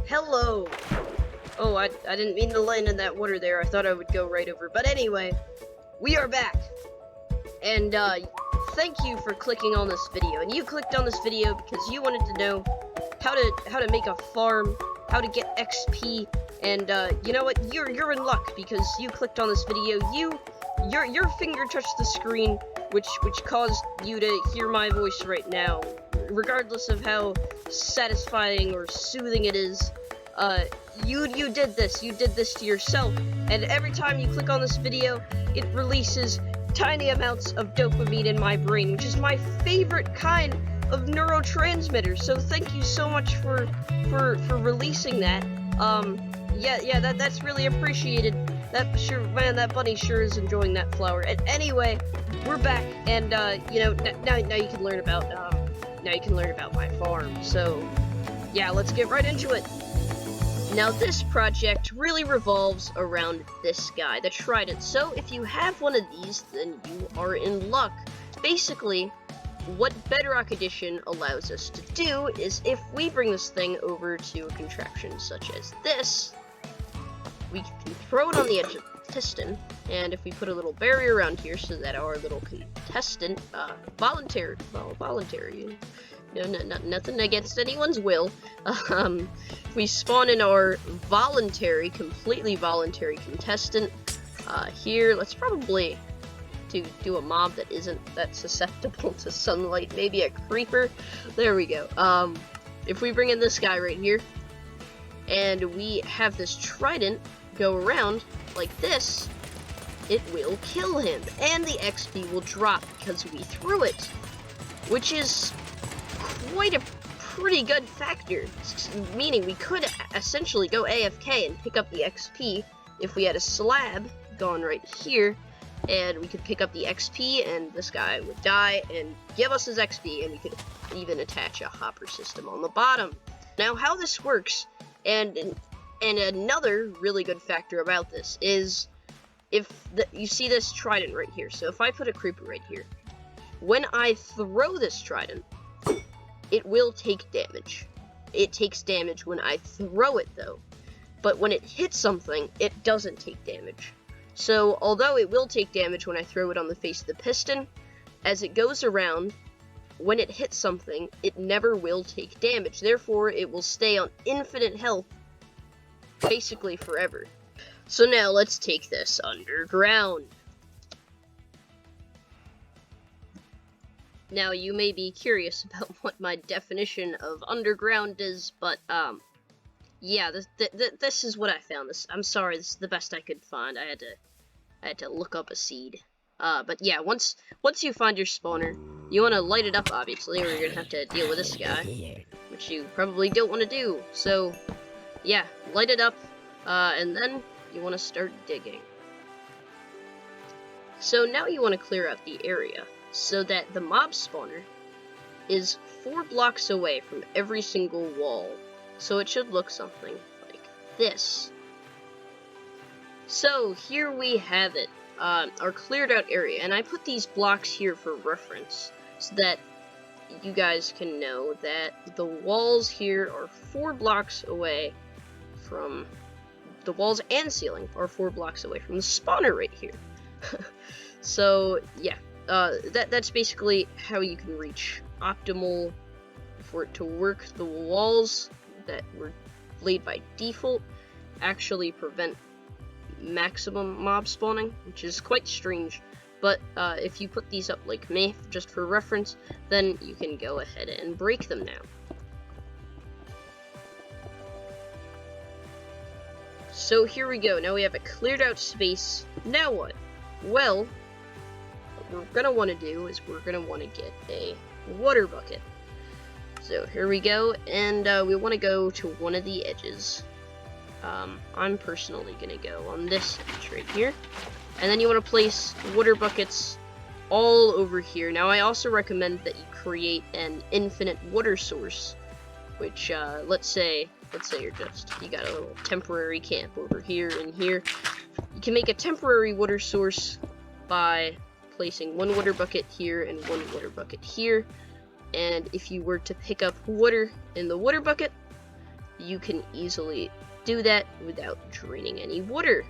Hello! Oh, I didn't mean to land in that water there. I thought I would go right over. But anyway, we are back. And, thank you for clicking on this video. And you clicked on this video because you wanted to know how to make a farm, how to get XP, and, you know what? You're in luck because you clicked on this video. Your finger touched the screen, which caused you to hear my voice right now. Regardless of how satisfying or soothing it is, you did this. You did this to yourself. And every time you click on this video, it releases tiny amounts of dopamine in my brain, which is my favorite kind of neurotransmitter. So thank you so much for releasing that. That's really appreciated. That bunny sure is enjoying that flower. And anyway, we're back, and you know, now you can learn about my farm. So yeah, let's get right into it. Now this project really revolves around this guy, the Trident. So if you have one of these, then you are in luck. Basically, what Bedrock Edition allows us to do is if we bring this thing over to a contraption such as this, we can throw it on the edge of the piston, and if we put a little barrier around here so that our little contestant, voluntary, nothing against anyone's will, if we spawn in our completely voluntary contestant, here, let's probably do a mob that isn't that susceptible to sunlight, maybe a creeper. There we go. If we bring in this guy right here, and we have this Trident go around like this, it will kill him, and the XP will drop because we threw it, which is quite a pretty good factor, meaning we could essentially go AFK and pick up the XP if we had a slab gone right here, and we could pick up the XP, and this guy would die and give us his XP, and we could even attach a hopper system on the bottom. Now, how this works, and another really good factor about this is you see this Trident right here. So if I put a creeper right here, when I throw this Trident, it will take damage. It takes damage when I throw it though, but when it hits something, it doesn't take damage. So although it will take damage when I throw it on the face of the piston, as it goes around, when it hits something, it never will take damage. Therefore, it will stay on infinite health basically forever. So now let's take this underground. Now you may be curious about what my definition of underground is, but yeah, this is what I found. I'm sorry, this is the best I could find. I had to look up a seed. But yeah, once you find your spawner, you want to light it up, obviously, or you're gonna have to deal with this guy, which you probably don't want to do. So yeah, light it up, and then you want to start digging. So now you want to clear out the area so that the mob spawner is 4 blocks away from every single wall. So it should look something like this. So here we have it, our cleared out area, and I put these blocks here for reference so that you guys can know that the walls here are 4 blocks away from the walls, and ceiling are 4 blocks away from the spawner right here. So yeah, that's basically how you can reach optimal for it to work. The walls that were laid by default actually prevent maximum mob spawning, which is quite strange. But if you put these up like me, just for reference, then you can go ahead and break them now. So here we go, now we have a cleared out space. Now what? Well, what we're gonna want to do is we're gonna want to get a water bucket. So here we go, and we want to go to one of the edges. I'm personally gonna go on this edge right here. And then you want to place water buckets all over here. Now I also recommend that you create an infinite water source, which let's say you got a little temporary camp over here and here. You can make a temporary water source by placing 1 water bucket here and 1 water bucket here. And if you were to pick up water in the water bucket, you can easily do that without draining any water.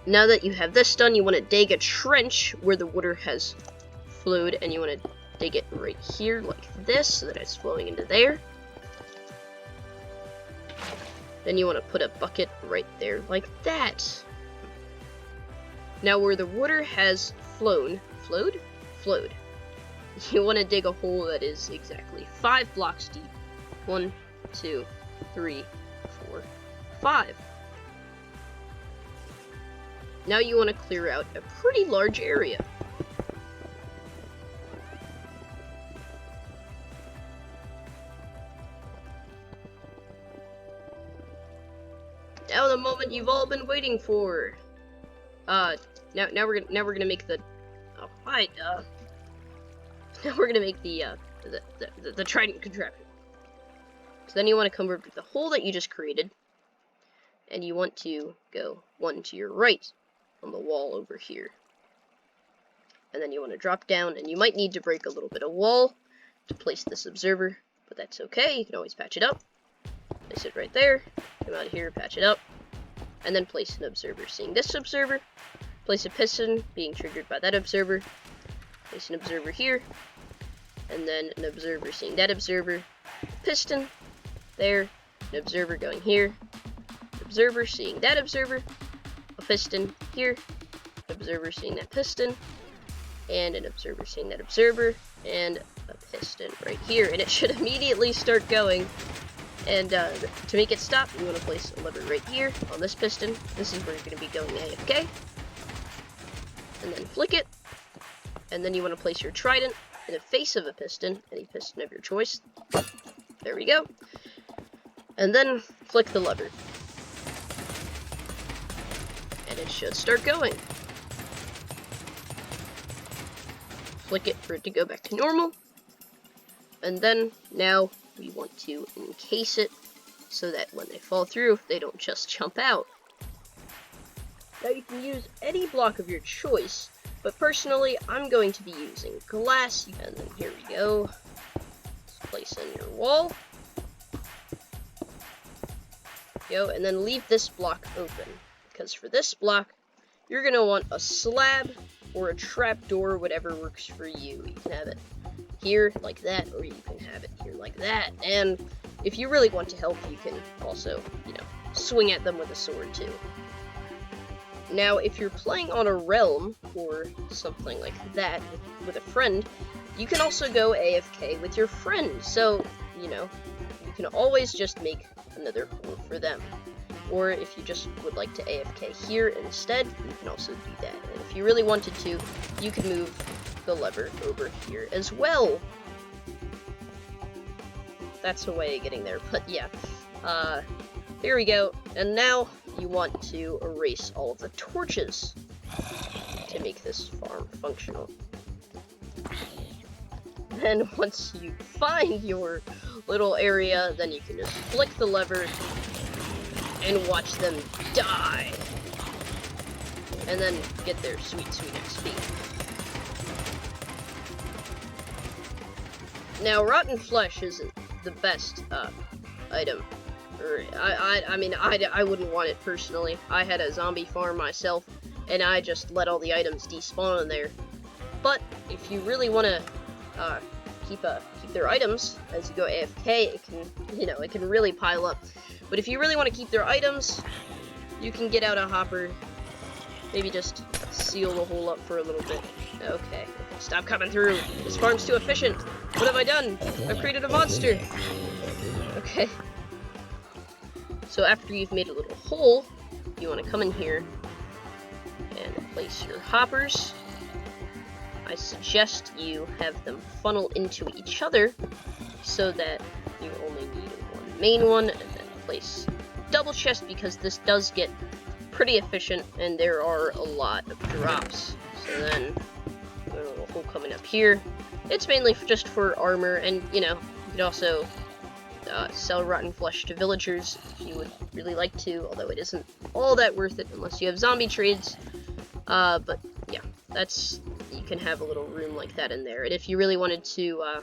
Now that you have this done, you want to dig a trench where the water has flowed, and you want to dig it right here like this so that it's flowing into there. Then you want to put a bucket right there like that. Now where the water has flowed, you want to dig a hole that is exactly 5 blocks deep. 1, 2, 3, 4, 5. Now you want to clear out a pretty large area. Now the moment you've all been waiting for. Now we're gonna make the. Oh, hi. Now we're gonna make the trident contraption. So then you want to come over to the hole that you just created, and you want to go one to your right on the wall over here. And then you want to drop down, and you might need to break a little bit of wall to place this observer, but that's okay. You can always patch it up. Place it right there. Come out of here, patch it up, and then place an observer. Seeing this observer, place a piston being triggered by that observer. Place an observer here, and then an observer seeing that observer. Piston there, an observer going here. Observer seeing that observer. A piston here. Observer seeing that piston, and an observer seeing that observer, and a piston right here, and it should immediately start going. And to make it stop, you want to place a lever right here on this piston. This is where you're going to be going AFK. And then flick it. And then you want to place your trident in the face of a piston, any piston of your choice. There we go. And then flick the lever. And it should start going. Flick it for it to go back to normal. And then now we want to encase it so that when they fall through, they don't just jump out. Now you can use any block of your choice, but personally I'm going to be using glass. And then here we go. Let's place in your wall. Go, and then leave this block open, because for this block you're going to want a slab or a trapdoor, whatever works for you. You can have it here like that, or you can have it here like that. And if you really want to help, you can also, swing at them with a sword too. Now, if you're playing on a realm or something like that with a friend, you can also go AFK with your friend. So, you can always just make another hole for them. Or if you just would like to AFK here instead, you can also do that. And if you really wanted to, you can move the lever over here as well. That's a way of getting there, but yeah. Here we go. And now you want to erase all of the torches to make this farm functional. Then once you find your little area, then you can just flick the lever and watch them die. And then get their sweet, sweet XP. Now, rotten flesh isn't the best item. I wouldn't want it personally. I had a zombie farm myself, and I just let all the items despawn in there. But if you really want to keep their items as you go AFK, it can really pile up. But if you really want to keep their items, you can get out a hopper. Maybe just seal the hole up for a little bit. Okay, stop coming through. This farm's too efficient. What have I done? I've created a monster. Okay. So after you've made a little hole, you want to come in here and place your hoppers. I suggest you have them funnel into each other so that you only need one main one, and then place double chest, because this does get pretty efficient and there are a lot of drops. So then a little hole coming up here. It's mainly just for armor, and you could also sell rotten flesh to villagers if you would really like to, although it isn't all that worth it unless you have zombie trades. But yeah, you can have a little room like that in there. And if you really wanted to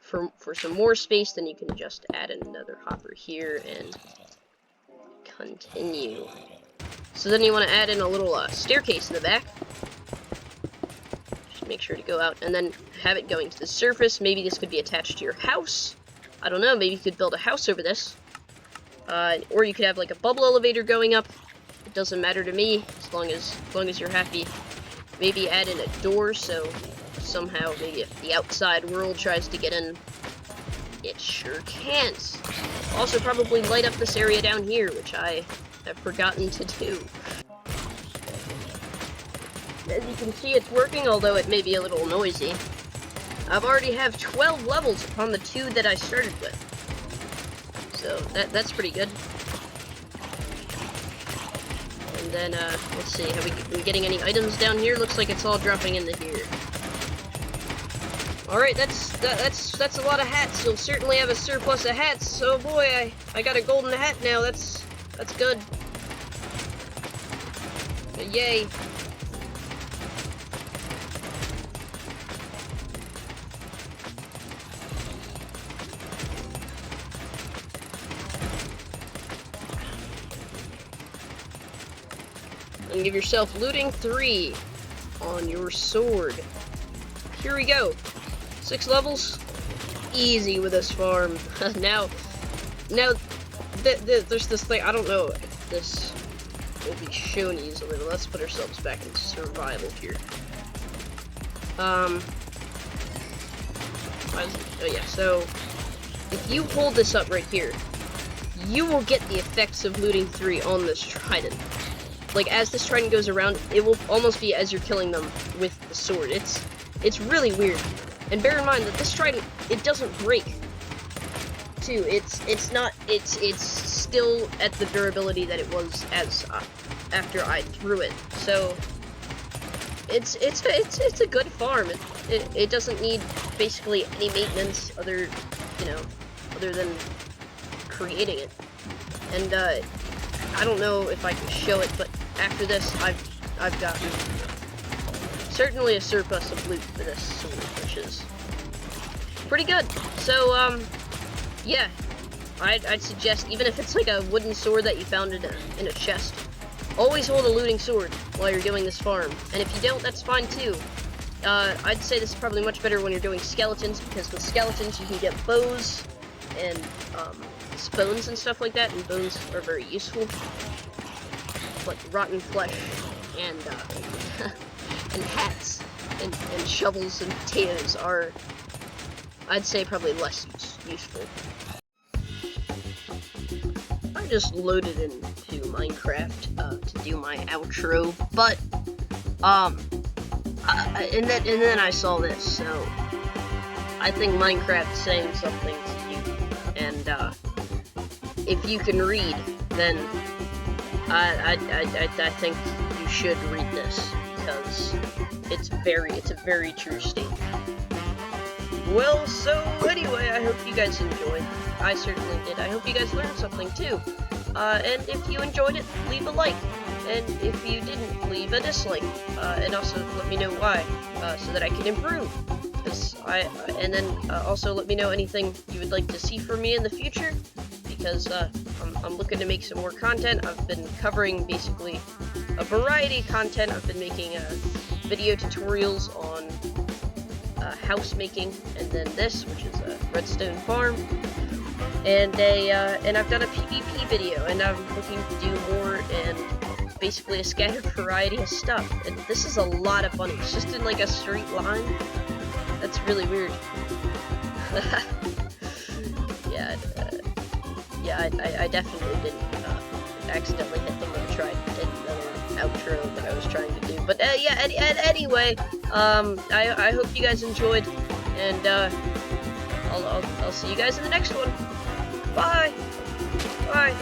for some more space, then you can just add another hopper here and continue. So then you want to add in a little staircase in the back. Just make sure to go out and then have it going to the surface. Maybe this could be attached to your house. I don't know, maybe you could build a house over this. Or you could have like a bubble elevator going up. It doesn't matter to me, as long as you're happy. Maybe add in a door, so somehow maybe if the outside world tries to get in, it sure can't. Also probably light up this area down here, which I have forgotten to do. As you can see, it's working, although it may be a little noisy. I've already have 12 levels upon the 2 that I started with. So that's pretty good. And then let's see, have we getting any items down here? Looks like it's all dropping into here. All right, that's a lot of hats. You'll certainly have a surplus of hats. So boy, I got a golden hat now. That's good. Yay. And give yourself looting 3 on your sword. Here we go. 6 levels. Easy with this farm. now, there's this thing. I don't know if this will be shown easily. Let's put ourselves back into survival here. Oh yeah. So if you hold this up right here, you will get the effects of looting 3 on this trident. Like, as this trident goes around, it will almost be as you're killing them with the sword. It's really weird. And bear in mind that this trident, it doesn't break. Too. It's still at the durability that it was as after I threw it. So it's a good farm. It doesn't need basically any maintenance other than creating it. And I don't know if I can show it, but after this, I've gotten certainly a surplus of loot for this sword, which is pretty good. So yeah, I'd suggest, even if it's like a wooden sword that you found in a chest, always hold a looting sword while you're doing this farm. And if you don't, that's fine too. I'd say this is probably much better when you're doing skeletons, because with skeletons you can get bows and bones and stuff like that, and bones are very useful. Like rotten flesh and and hats and shovels and potatoes are, I'd say, probably less useful. I just loaded into Minecraft to do my outro, but and then I saw this, so I think Minecraft's saying something to you, and if you can read, then I think you should read this, because it's a very true statement. Well, so anyway, I hope you guys enjoyed. I certainly did. I hope you guys learned something too. And if you enjoyed it, leave a like. And if you didn't, leave a dislike. And also let me know why, so that I can improve. And then also let me know anything you would like to see from me in the future, because I'm looking to make some more content. I've been covering basically a variety of content. I've been making video tutorials on house making, and then this, which is a redstone farm, and I've done a PvP video, and I'm looking to do more, and basically a scattered variety of stuff. And this is a lot of fun. It's just in like a straight line. That's really weird. I definitely didn't accidentally hit the little outro that I was trying to do. But anyway, I hope you guys enjoyed, and I'll see you guys in the next one. Bye. Bye.